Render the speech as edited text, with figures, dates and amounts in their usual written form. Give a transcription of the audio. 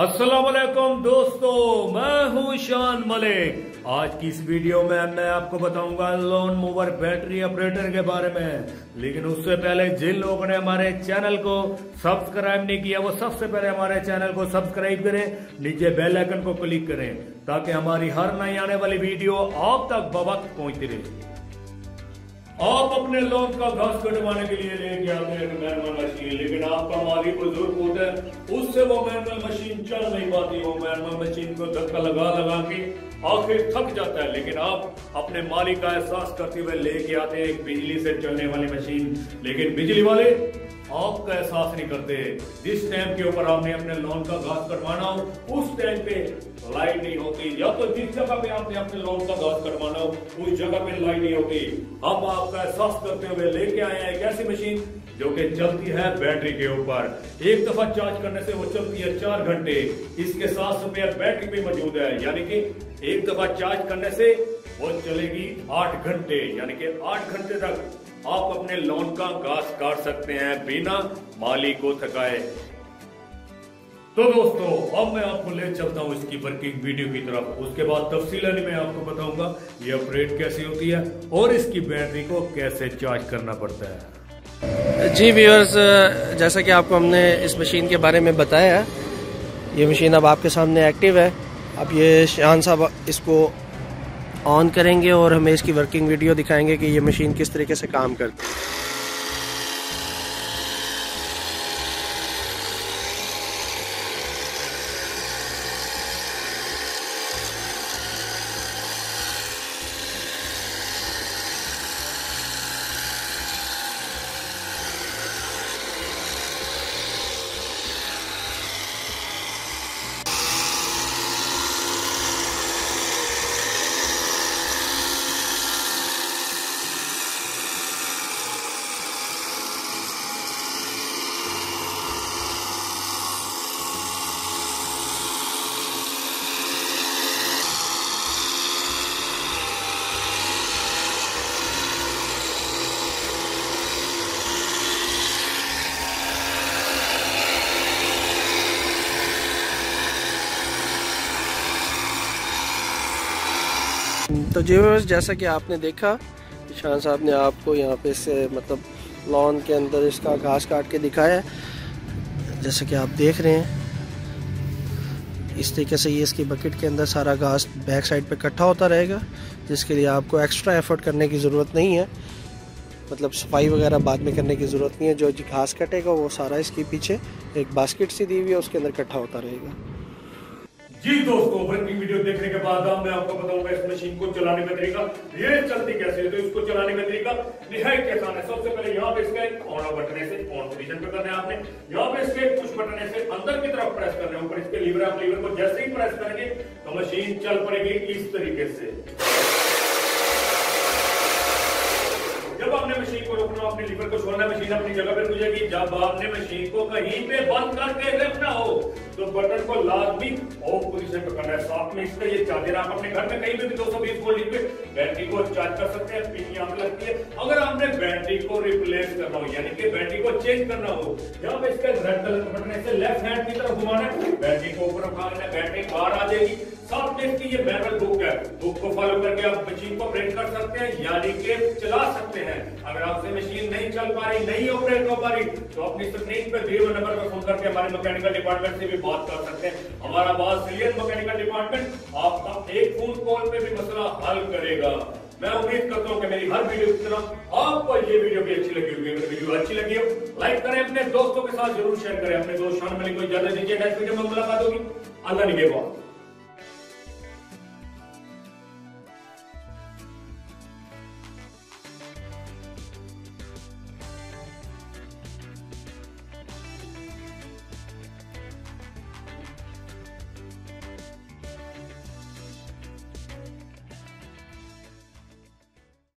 अस्सलाम वालेकुम दोस्तों, मैं हूं शान मलिक। आज की इस वीडियो में मैं आपको बताऊंगा लॉन मूवर बैटरी ऑपरेटर के बारे में। लेकिन उससे पहले जिन लोगों ने हमारे चैनल को सब्सक्राइब नहीं किया वो सबसे पहले हमारे चैनल को सब्सक्राइब करें, नीचे बेल आइकन को क्लिक करें ताकि हमारी हर नई आने वाली वीडियो आप तक बवक्त पहुंचती रहे। आप अपने लॉन का घास कटवाने के लिए लेके आते हैं मैनुअल मशीन, लेकिन आपका मालिक बुजुर्ग होता है, उससे वो मैनुअल मशीन चल नहीं पाती। वो मैनुअल मशीन को धक्का लगा लगा के आखिर थक जाता है। लेकिन आप अपने मालिक का एहसास करते हुए लेके आते हैं एक बिजली से चलने वाली मशीन, लेकिन बिजली वाले आपका एहसास नहीं करते। जिस टाइम के ऊपर आपने अपने लॉन का घास कटवाना हो उस टाइम पे लाइट नहीं होती, या तो जिस जगह पे आपने अपने लॉन का घास कटवाना हो उस जगह पे लाइट नहीं होती। हम आपका एहसास करते हुए लेके आए हैं एक ऐसी मशीन जो कि चलती है बैटरी के ऊपर। एक दफा चार्ज करने से वो चलती है 4 घंटे। इसके साथ स्पेयर बैटरी भी मौजूद है, यानी कि एक दफा चार्ज करने से वो चलेगी 8 घंटे, यानी कि 8 घंटे तक आप अपने लॉन का घास काट सकते हैं बिना माली को थकाए। तो दोस्तों, अब मैं आपको ले चलता हूं इसकी वर्किंग वीडियो की तरफ। उसके बाद तफसीलन मैं आपको बताऊंगा ये ऑपरेट कैसे होती है और इसकी बैटरी को कैसे चार्ज करना पड़ता है। जी व्यूअर्स, जैसा कि आपको हमने इस मशीन के बारे में बताया है, ये मशीन अब आपके सामने एक्टिव है। अब ये शान साहब इसको ऑन करेंगे और हमें इसकी वर्किंग वीडियो दिखाएंगे कि ये मशीन किस तरीके से काम करती है। तो जी व्यूअर्स, जैसा कि आपने देखा शान साहब ने आपको यहाँ पे से मतलब लॉन के अंदर इसका घास काट के दिखाया है। जैसा कि आप देख रहे हैं, इस तरीके से ये इसकी बकेट के अंदर सारा घास बैक साइड पे इकट्ठा होता रहेगा, जिसके लिए आपको एक्स्ट्रा एफर्ट करने की ज़रूरत नहीं है। मतलब सफाई वगैरह बाद में करने की ज़रूरत नहीं है। जो घास कटेगा वो सारा इसके पीछे एक बास्केट सी दी हुई है, उसके अंदर इकट्ठा होता रहेगा। जी दोस्तों, वर्किंग वीडियो देखने के बाद अब मैं आपको बताऊंगा इस मशीन को चलाने का तरीका, ये चलती कैसे है। तो इसको चलाने का तरीका निहायत आसान है। सबसे पहले यहाँ पे इसका ऑन बटन से ऑन पोजीशन पे करना है आपने। यहाँ पे इसके पुश बटन से अंदर की तरफ प्रेस करना है। ऊपर इसके लीवर, आप लीवर को जैसे ही प्रेस करेंगे तो मशीन चल पड़ेगी इस तरीके से। जब आपने मशीन को रोकना, अपने लीवर को छोड़ना, मशीन अपनी जगह पे रुकेगी। जब आपने मशीन को कहीं पे बंद करके रखना हो तो बटन को लाजमी ऑफ पोजीशन पे करना है। साथ में इसका ये चार्जर, आप अपने घर में कहीं पे भी 220 वोल्ट पे बैटरी को चार्ज कर सकते हैं। पिन यहाँ पे लगती है। अगर आपने बैटरी को रिप्लेस करना हो, यानी कि बैटरी को चेंज करना हो, यहाँ पे इसका रेड कलर का बटन से लेफ्ट हैंड की तरफ घुमाना है, बैटरी को ऊपर उठाना है, बैटरी बाहर आ जाएगी। साथ में इसकी ये मैनुअल बुक है, बुक को फॉलो करके आप मशीन को ऑपरेट कर सकते हैं, यानी कि चला सकते हैं। अगर आपसे मशीन नहीं चल पा रही, नहीं ऑपरेट हो पा रही, तो अपनी स्क्रीन पे दिए हुए नंबर पर फोन करके हमारे मैकेनिकल डिपार्टमेंट से भी बात कर सकते हैं। हमारा बासिलियन मैकेनिकल डिपार्टमेंट आपका एक फोन कॉल पे भी मसला हल करेगा। मैं उम्मीद करता हूँ कि मेरी हर वीडियो की तरह आपको ये वीडियो भी अच्छी लगी होगी। अगर वीडियो अच्छी लगी हो लाइक करें, अपने दोस्तों के साथ जरूर शेयर करें। अपने दोस्त शान मलिक को इजाजत दीजिए, नेक्स्ट वीडियो में मुलाकात होगी। अल्लाह निगहबान।